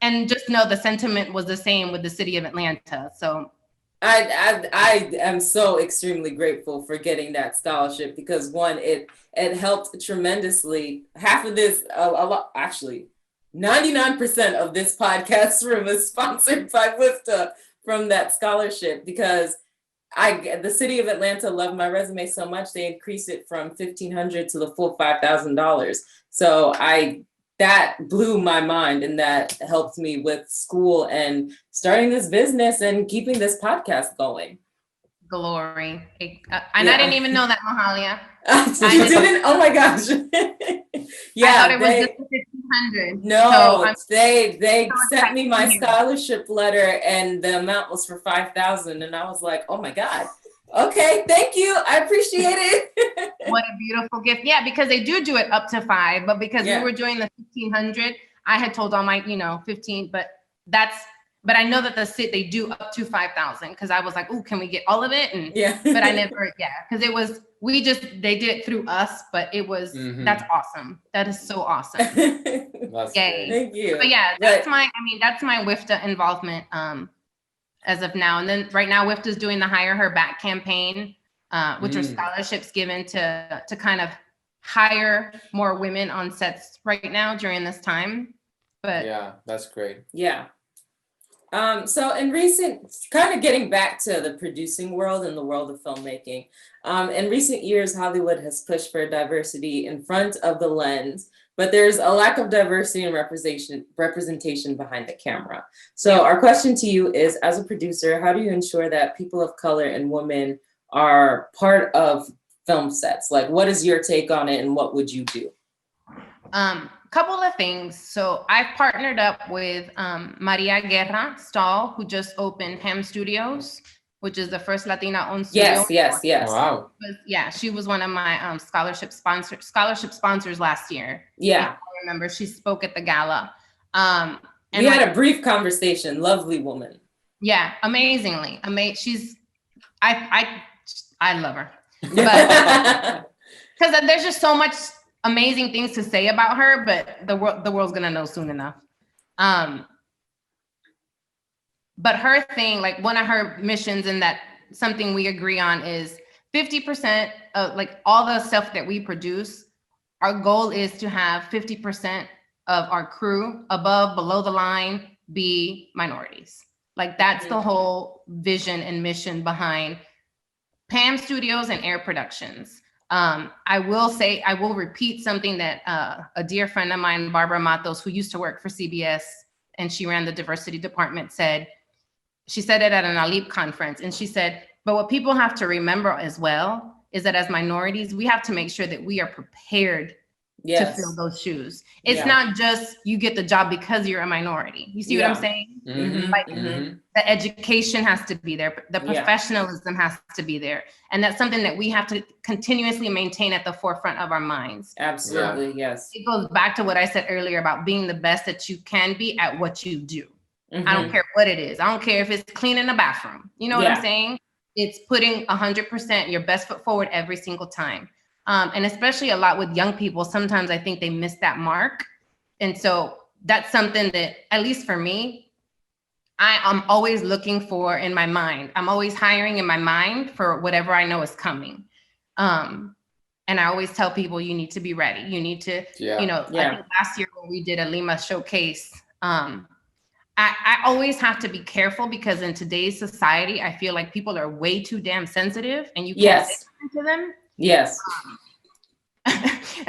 And just know the sentiment was the same with the city of Atlanta. So I am so extremely grateful for getting that scholarship because one, it helped tremendously. Half of this, a lot, actually, 99% of this podcast room is sponsored by WIFTA from that scholarship because the city of Atlanta loved my resume so much they increased it from $1,500 to the full $5,000. So that blew my mind and that helped me with school and starting this business and keeping this podcast going. Glory. I didn't even know that, Mahalia. You didn't? Oh my gosh. I thought it was just $1,500. No, so they sent me my scholarship letter and the amount was for $5,000 and I was like, oh my God. Okay, thank you. I appreciate it. What a beautiful gift. Yeah, because they do it up to 5, but because we were doing the 1,500, I had told all my, 15, but I know that they do up to 5,000 because I was like, oh, can we get all of it? And but I never, because they did it through us, but it was, that's awesome. That is so awesome. That's Yay. Thank you. But yeah, that's my WIFTA involvement as of now. And then right now WIFTA is doing the Hire Her Back campaign, which are scholarships given to kind of hire more women on sets right now during this time. But yeah, that's great. Yeah. So in kind of getting back to the producing world and the world of filmmaking, in recent years, Hollywood has pushed for diversity in front of the lens, but there's a lack of diversity and representation behind the camera. So our question to you is, as a producer, how do you ensure that people of color and women are part of film sets? Like, what is your take on it and what would you do? Couple of things. So I've partnered up with Maria Guerra Stahl, who just opened Ham Studios, which is the first Latina-owned studio. Yes. Wow. Yeah, she was one of my scholarship sponsors last year. Yeah, I remember she spoke at the gala. And we had a brief conversation. Lovely woman. Yeah, amazingly. I love her. Because there's just so much amazing things to say about her, but the world's gonna know soon enough. But her thing, like one of her missions, and that something we agree on, is 50% of like all the stuff that we produce. Our goal is to have 50% of our crew, below the line, be minorities. Like that's the whole vision and mission behind Pam Studios and Air Productions. I will repeat something that a dear friend of mine, Barbara Matos, who used to work for CBS and she ran the diversity department, said. She said it at an ALIP conference, and she said, but what people have to remember as well is that as minorities, we have to make sure that we are prepared to fill those shoes. It's not just you get the job because you're a minority. You see what I'm saying? Like the education has to be there. The professionalism has to be there. And that's something that we have to continuously maintain at the forefront of our minds. Absolutely, yes. It goes back to what I said earlier about being the best that you can be at what you do. I don't care what it is. I don't care if it's cleaning a bathroom. You know what I'm saying? It's putting 100% your best foot forward every single time. And especially a lot with young people, sometimes I think they miss that mark. And so that's something that, at least for me, I'm always looking for in my mind. I'm always hiring in my mind for whatever I know is coming. And I always tell people, you need to be ready. You need to, I think last year when we did a Lima showcase, I always have to be careful because in today's society, I feel like people are way too damn sensitive and you can't listen to them. Yes.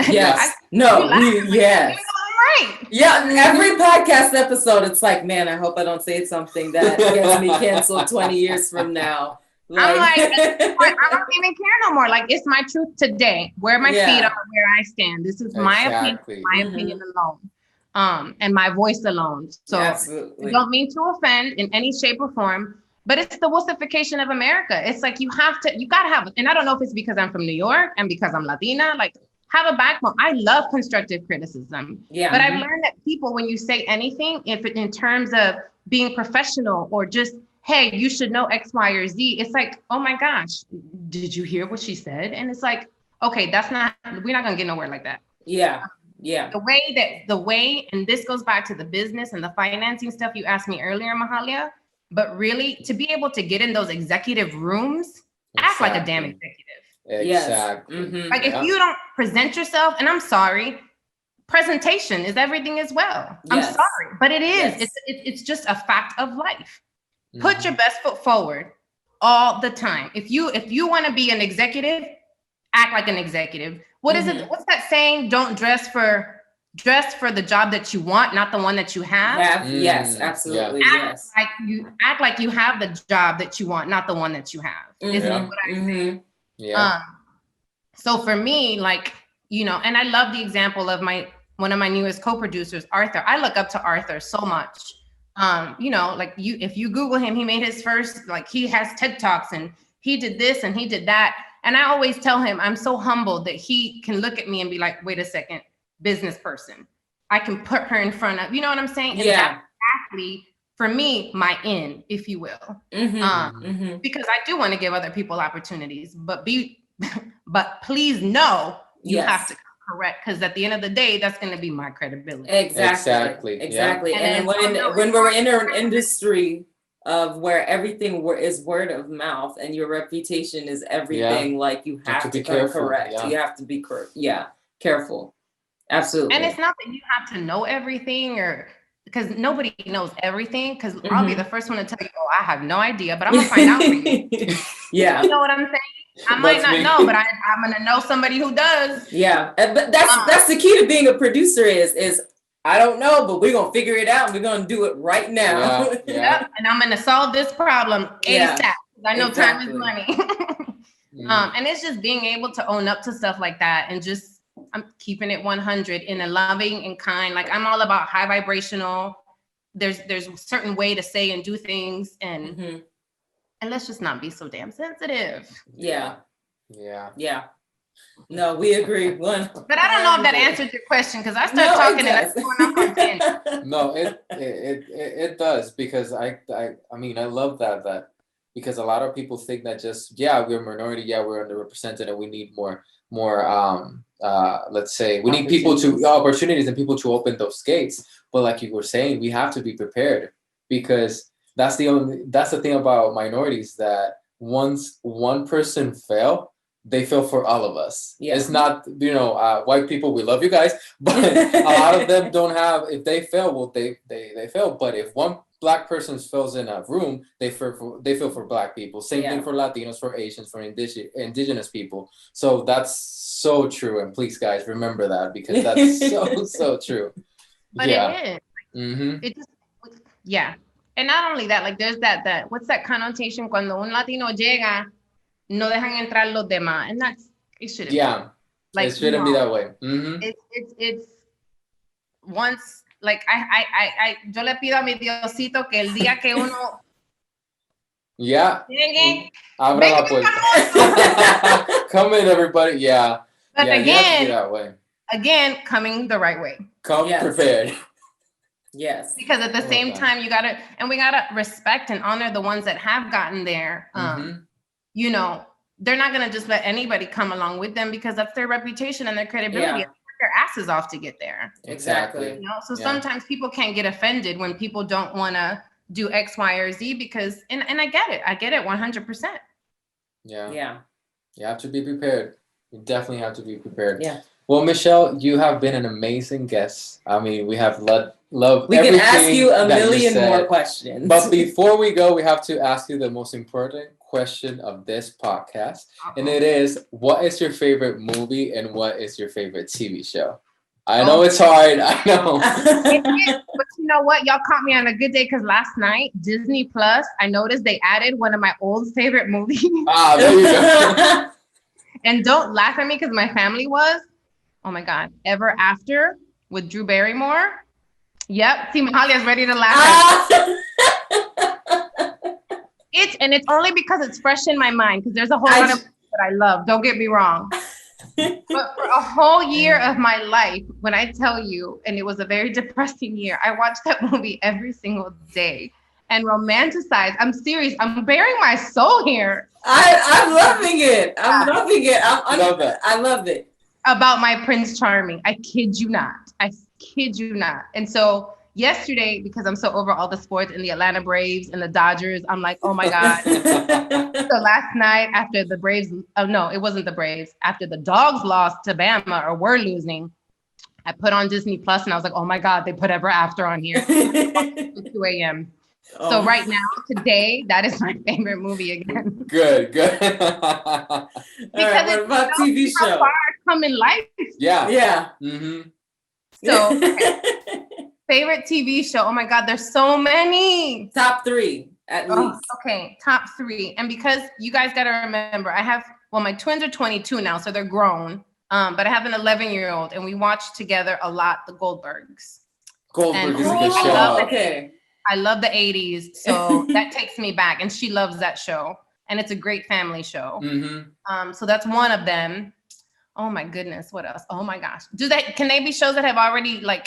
Yes. Right. Yeah. Every podcast episode, it's like, man, I hope I don't say something that gets me canceled 20 years from now. I'm like, I don't even care no more. Like, it's my truth today. Where my feet are, where I stand. This is my opinion alone. And my voice alone. So I don't mean to offend in any shape or form, but it's the wussification of America. It's like you gotta have, and I don't know if it's because I'm from New York and because I'm Latina, like have a backbone. I love constructive criticism. Yeah. But I've learned that people, when you say anything, if it in terms of being professional or just, hey, you should know X, Y, or Z, it's like, oh my gosh, did you hear what she said? And it's like, okay, we're not gonna get nowhere like that. Yeah. The way, and this goes back to the business and the financing stuff you asked me earlier, Mahalia, but really to be able to get in those executive rooms, act like a damn executive. Exactly. Like if you don't present yourself, and I'm sorry, presentation is everything as well. I'm sorry, but it is. It's just a fact of life. Put your best foot forward all the time. If you want to be an executive, act like an executive. What is it? What's that saying? Don't dress for the job that you want, not the one that you have. Yes, absolutely. Act like you have the job that you want, not the one that you have. Is what I say. Yeah. So for me, like, and I love the example of one of my newest co-producers, Arthur. I look up to Arthur so much. If you Google him, he made his first, like he has TED Talks and he did this and he did that. And I always tell him, I'm so humbled that he can look at me and be like, wait a second, business person. I can put her in front of, you know what I'm saying? And that's exactly, for me, my in, if you will. Because I do want to give other people opportunities, but please know you have to correct, because at the end of the day, that's going to be my credibility. Exactly. And when we're in an industry of where everything is word of mouth and your reputation is everything, like you have to be correct. You have to be careful. Absolutely. And it's not that you have to know everything, or because nobody knows everything, because I'll be the first one to tell you, I have no idea, but I'm gonna find out for you. You know what I'm saying? I might not know, but I'm gonna know somebody who does. Yeah, but that's the key to being a producer is I don't know, but we're gonna figure it out and we're gonna do it right now. And I'm gonna solve this problem ASAP. I know time is money. And it's just being able to own up to stuff like that, and just I'm keeping it 100 in a loving and kind. Like I'm all about high vibrational. There's a certain way to say and do things, and let's just not be so damn sensitive. Yeah. No, we agree. But I don't know if that answered your question, because I started talking and that's going off on tangent. No, it does, because I mean I love that because a lot of people think that just we're a minority, we're underrepresented, and we need more let's say we need people to opportunities and people to open those gates. But like you were saying, we have to be prepared, because that's the thing about minorities, that once one person fail, they fail for all of us. It's not, white people, we love you guys, but a lot of them don't have, if they fail, well, they fail. But if one Black person fails in a room, they fail for Black people. Same thing for Latinos, for Asians, for indigenous people. So that's so true. And please, guys, remember that, because that's so true. But it is. It just, and not only that, like there's that what's that connotation, cuando un Latino llega, no dejan entrar los demás, and it shouldn't. Like, it shouldn't be that way. It's once, like, yo le pido a mi Diosito que el día que uno Yeah. llegue, Abra la puerta. Come in, everybody. Yeah. but Yeah, you have to be again, that way. coming the right way. Come Yes. prepared. Yes. Because at the love same that. time, we gotta respect and honor the ones that have gotten there. You know, they're not gonna just let anybody come along with them because that's their reputation and their credibility. Yeah. They work their asses off to get there. Exactly. You know, so Yeah. sometimes people can't get offended when people don't want to do X, Y, or Z because, and I get it 100%. Yeah. Yeah. You have to be prepared. You definitely have to be prepared. Yeah. Well, Michelle, you have been an amazing guest. I mean, we have loved We can ask everything you a that million said. more questions. But before we go, we have to ask you the most important question of this podcast. And it is, what is your favorite movie and what is your favorite TV show? I know it's hard. I know. But you know what? Y'all caught me on a good day because last night, Disney Plus, I noticed they added one of my old favorite movies. There you go. And don't laugh at me because my family was, oh my God, Ever After with Drew Barrymore. Yep, see, Mahalia's ready to laugh at me. It's only because it's fresh in my mind because there's a whole lot of movies that I love. Don't get me wrong. But for a whole year of my life, when I tell you, and it was a very depressing year, I watched that movie every single day and romanticized. I'm serious. I'm bearing my soul here. I'm loving it. I'm loving it. Love it. I love it. About my Prince Charming. I kid you not. I kid you not. And so yesterday, because I'm so over all the sports and the Atlanta Braves and the Dodgers, I'm like, oh my God. So last night after the Braves, no, it wasn't the Braves. After the Dogs lost to Bama or were losing, I put on Disney Plus and I was like, oh my God, they put Ever After on here. 2 a.m. So right now, today, that is my favorite movie again. Good. All right, what about TV How show? far I've come in life. Yeah. Yeah. Mm-hmm. So favorite TV show. Oh my God, there's so many. Top 3 at least. Okay, top 3. And because you guys got to remember, my twins are 22 now, so they're grown. But I have an 11-year-old, and we watch together a lot the Goldbergs. Goldberg is a good I show. love it. Okay. I love the 80s, so that takes me back. And she loves that show, and it's a great family show. Mm-hmm. So that's one of them. Oh my goodness, what else? Oh my gosh, can they be shows that have already been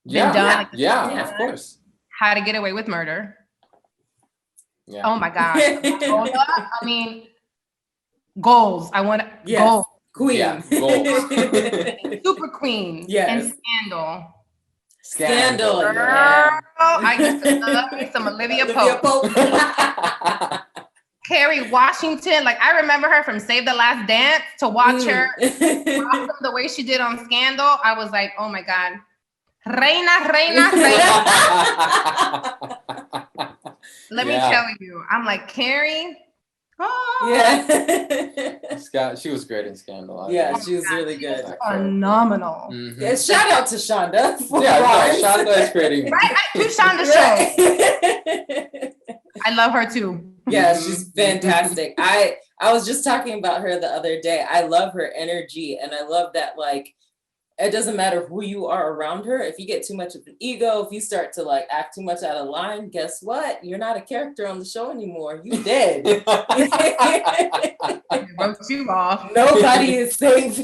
done? Yeah, of course. How to Get Away with Murder. Yeah. Oh my gosh. I mean, goals. I want goals. Queen. Yeah, goals. Super Queen. Yes. And Scandal. Scandal. Girl, Yeah. I used to love me some Olivia Pope. Kerry Washington. Like, I remember her from Save the Last Dance to watch her awesome the way she did on Scandal. I was like, oh my God. Reina. Let me tell you. I'm like, Kerry. Oh. Yeah. Scott, she was great in Scandal. Yeah, she was really good. Phenomenal. Mm-hmm. Yeah, shout out to Shonda. Shonda is creating. Right? I do Shonda show. I love her too. Yeah, she's fantastic. I was just talking about her the other day. I love her energy, and I love that, like, it doesn't matter who you are around her. If you get too much of an ego, if you start to act too much out of line, guess what? You're not a character on the show anymore. You dead. Wrote you off. Nobody is safe.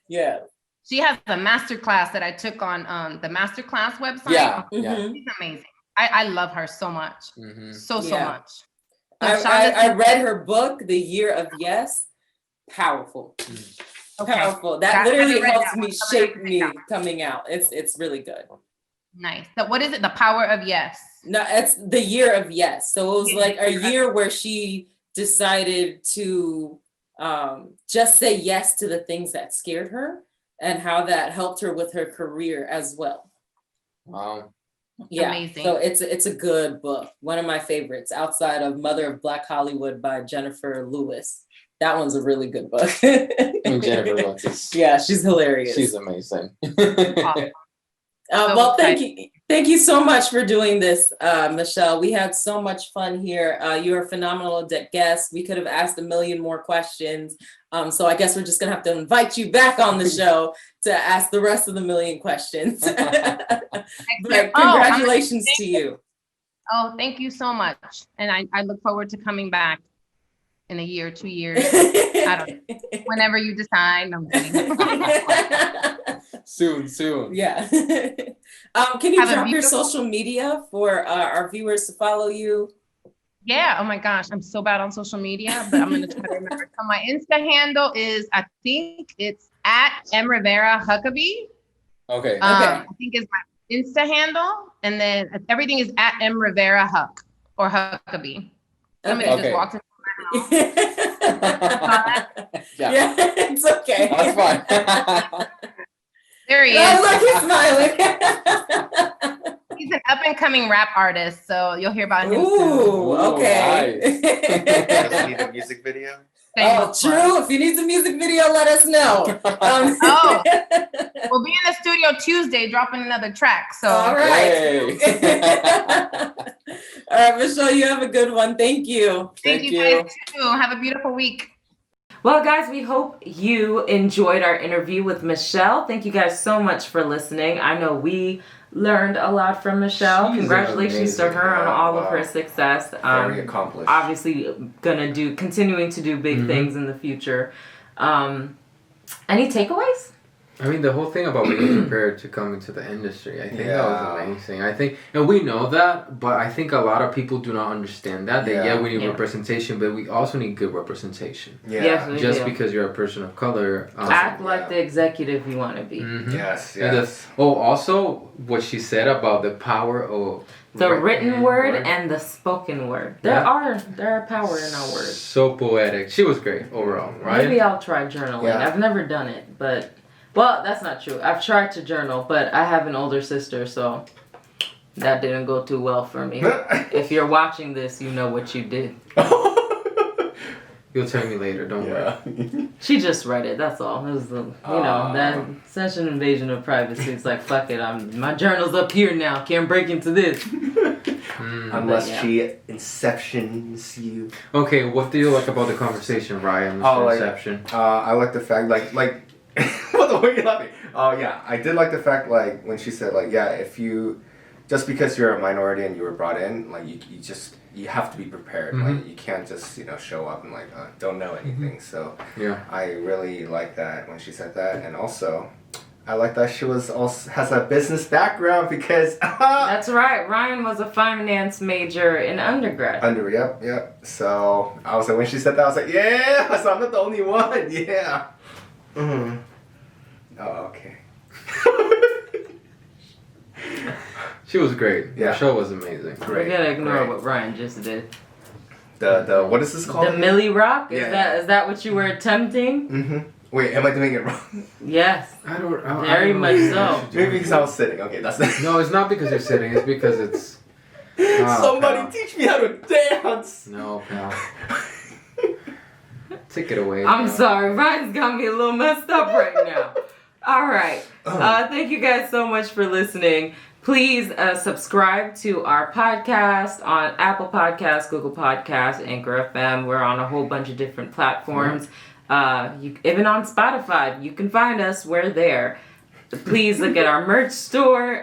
Yeah. She has a master class that I took on the masterclass website. Yeah. She's amazing. I love her so much. Mm-hmm. So Yeah. much. I read her book, The Year of Yes. Powerful. Okay. Powerful. That literally helps me shape me coming out. It's really good. Nice. So what is it? The Power of Yes. No, it's The Year of Yes. So it was like a year where she decided to just say yes to the things that scared her and how that helped her with her career as well. Wow. Yeah. Amazing. So it's a good book. One of my favorites outside of Mother of Black Hollywood by Jennifer Lewis. That one's a really good book. Jennifer Lewis. Yeah, she's hilarious. She's amazing. Well, thank you. Thank you so much for doing this, Michelle. We had so much fun here. You're a phenomenal guest. We could have asked a million more questions. So I guess we're just gonna have to invite you back on the show to ask the rest of the million questions. But congratulations to you. Oh, thank you so much. And I look forward to coming back in a year, 2 years. I don't know. Whenever you decide. No, I'm kidding. Soon. Yeah. Can you drop your social media for our viewers to follow you? Yeah. Oh my gosh. I'm so bad on social media, but I'm going to try to remember. So my Insta handle is, I think it's @MRiveraHuckabee. Okay. I think is my Insta handle. And then everything is @MRiveraHuck or Huckabee. Somebody just walked in. Yeah, it's okay. That's fine. There he Oh, is. look, he's smiling. He's an up and coming rap artist, so you'll hear about him soon. Ooh, okay. Does he need a music video? Oh, true. If you need some music video, let us know. Oh, we'll be in the studio Tuesday dropping another track. So all right. All right, Michelle, you have a good one. Thank you. Thank you guys too. Have a beautiful week. Well, guys, we hope you enjoyed our interview with Michelle. Thank you guys so much for listening. I know we learned a lot from Michelle. She's Congratulations to amazing. her on all of her success. Very accomplished. Obviously, continuing to do big things in the future. Any takeaways? I mean, the whole thing about being prepared to come into the industry, I think that was amazing. I think, and we know that, but I think a lot of people do not understand that. That we need representation, but we also need good representation. Yes, we Just do. because you're a person of color. Act like the executive you want to be. Yes. Also, what she said about the power of The written word and the spoken word. There are power in our words. So poetic. She was great overall, right? Maybe I'll try journaling. Yeah. I've never done it, but that's not true. I've tried to journal, but I have an older sister, so that didn't go too well for me. If you're watching this, you know what you did. You'll tell me later, don't worry. She just read it, that's all. It was that such an invasion of privacy. It's like, fuck it, my journal's up here now. Can't break into this. Unless she inceptions you. Okay, what do you like about the conversation, Ryan? Inception. I like the fact like what the way you laughing? Oh yeah, I did like the fact like when she said like if you just because you're a minority and you were brought in like you have to be prepared. Like you can't just show up and like don't know anything. So I really like that when she said that, and also I like that she has a business background because that's right. Ryan was a finance major in undergrad. Yep. So I was like when she said that I was like so I'm not the only one. Yeah. Mm-hmm. Oh, okay. She was great. Yeah. The show was amazing. We're gonna ignore what Ryan just did. The what is this called? The Millie Rock? Is Yeah. that what you were attempting? Mm-hmm. Wait, am I doing it wrong? Yes. I don't Very know much if so. I should do Maybe it. because I was sitting. Okay, that's No, it's not because you're sitting. It's because it's. Somebody pal. teach me how to dance. No, pal. Take it away. I'm pal. sorry. Ryan's got me a little messed up right now. All right. Thank you guys so much for listening. Please subscribe to our podcast on Apple Podcasts, Google Podcasts, Anchor FM. We're on a whole bunch of different platforms. Even on Spotify, you can find us. We're there. Please look at our merch store.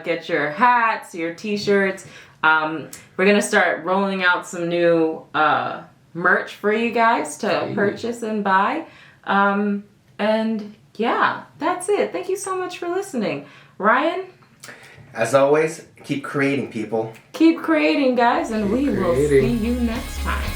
Get your hats, your t-shirts. We're going to start rolling out some new merch for you guys to purchase and buy. And yeah, that's it. Thank you so much for listening. Ryan? As always, keep creating, people. Keep creating, guys, and we will see you next time.